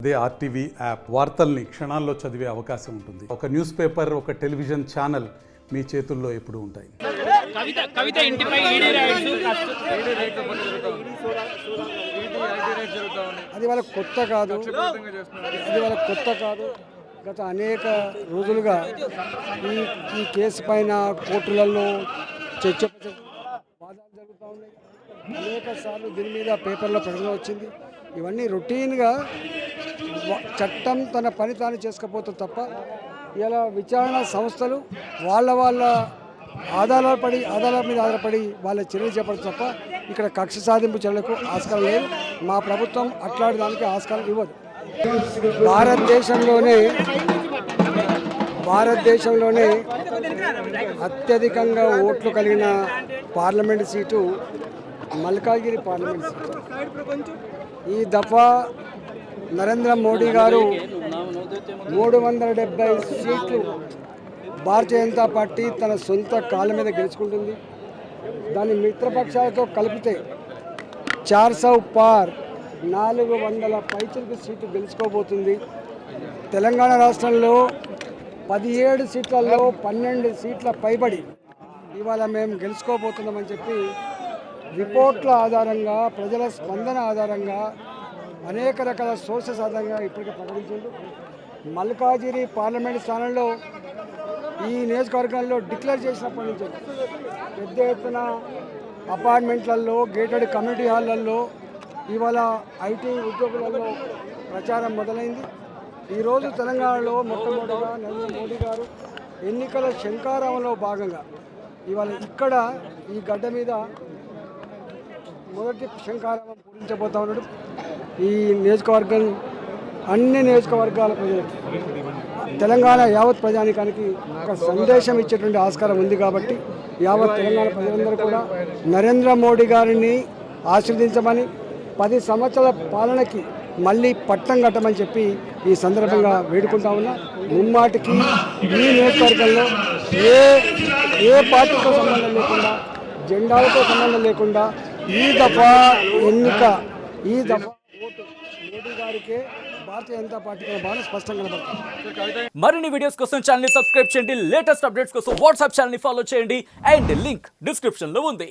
అదే RTV app వార్తల్ని క్షణాల్లో చదివే అవకాశం ఉంటుంది. ఒక న్యూస్ పేపర్, ఒక టెలివిజన్ ఛానల్ మీ చేతుల్లో ఎప్పుడూ ఉంటాయి. కవిత ఇంటిపై ఈడీ రైడ్స్ అది వాళ్ళకి కొత్త కాదు, గత అనేక రోజులుగా ఈ కేసు పైన కోర్టులలో చర్చ వాదాలు జరుగుతూ ఉన్నాయి. అనేక సార్లు దీని మీద పేపర్లో ప్రకటన వచ్చింది. ఇవన్నీ రొటీన్గా చట్టం తన పని తాను చేసుకపోతుంది తప్ప ఇలా విచారణ సంస్థలు వాళ్ళ ఆధారాల మీద ఆధారపడి వాళ్ళ చర్యలు చేపడదు తప్ప ఇక్కడ కక్ష సాధింపు చర్యలకు ఆస్కారం లేదు. మా ప్రభుత్వం అట్లాంటి దానికి ఆస్కారం ఇవ్వదు. భారతదేశంలోనే అత్యధికంగా ఓట్లు కలిగిన parliament seat Malkajgiri parliament seat. ఈ దఫా నరేంద్ర మోడీ గారు 370 సీట్లు భారతీయ జనతా పార్టీ తన సొంత కాళ్ళ మీద గెలుచుకుంటుంది. దాని మిత్రపక్షాలతో కలిపితే 400 పార్ 400 పైచిలకు సీట్లు గెలుచుకోబోతుంది. తెలంగాణ రాష్ట్రంలో 17 సీట్లలో 12 సీట్ల పైబడి ఇవాళ మేము గెలుచుకోబోతున్నామని చెప్పి రిపోర్ట్ల ఆధారంగా, ప్రజల స్పందన ఆధారంగా, అనేక రకాల సోర్సెస్ ఆధారంగా ఇప్పటికే ప్రకటించారు. మల్కాజిగిరి పార్లమెంట్ స్థానంలో ఈ నియోజకవర్గాల్లో డిక్లేర్ చేసినప్పటి నుంచి పెద్ద ఎత్తున అపార్ట్మెంట్లలో, గేటెడ్ కమ్యూనిటీ హాళ్లలో, ఇవాళ ఐటీ ఉద్యోగులలో ప్రచారం మొదలైంది. ఈరోజు తెలంగాణలో మొట్టమొదటిగా నరేంద్ర మోడీ గారు ఎన్నికల శంఖారావంలో భాగంగా ఇవాళ ఇక్కడ ఈ గడ్డ మీద మొదటి శంఖారావం పూరించబోతా ఉన్నాడు. ఈ నియోజకవర్గం అన్ని నియోజకవర్గాల ప్రజలకి, తెలంగాణ యావత్ ప్రజానికానికి ఒక సందేశం ఇచ్చేటువంటి ఆస్కారం ఉంది. కాబట్టి యావత్ తెలంగాణ ప్రజలందరూ కూడా నరేంద్ర మోడీ గారిని ఆశీర్వదించమని, 10 సంవత్సరాల పాలనకి మళ్ళీ పట్టం కట్టమని చెప్పి ఈ సందర్భంగా వేడుకుంటా ఉన్నా. ముమ్మాటికి ఈ నియోజకవర్గంలో ఏ పార్టీతో సంబంధం లేకుండా, జెండాలతో సంబంధం లేకుండా ఈ దఫా ఓటు మోడీ గారికే భారతీయ జనతా పార్టీ బాగా స్పష్టంగా కనబడుతుంది. మరిన్ని వీడియోస్ కోసం ఛానల్ ని సబ్స్క్రైబ్ చేయండి. లేటెస్ట్ అప్డేట్స్ కోసం వాట్సాప్ ఛానల్ ని ఫాలో చేయండి. అండ్ లింక్ డిస్క్రిప్షన్ లో ఉంది.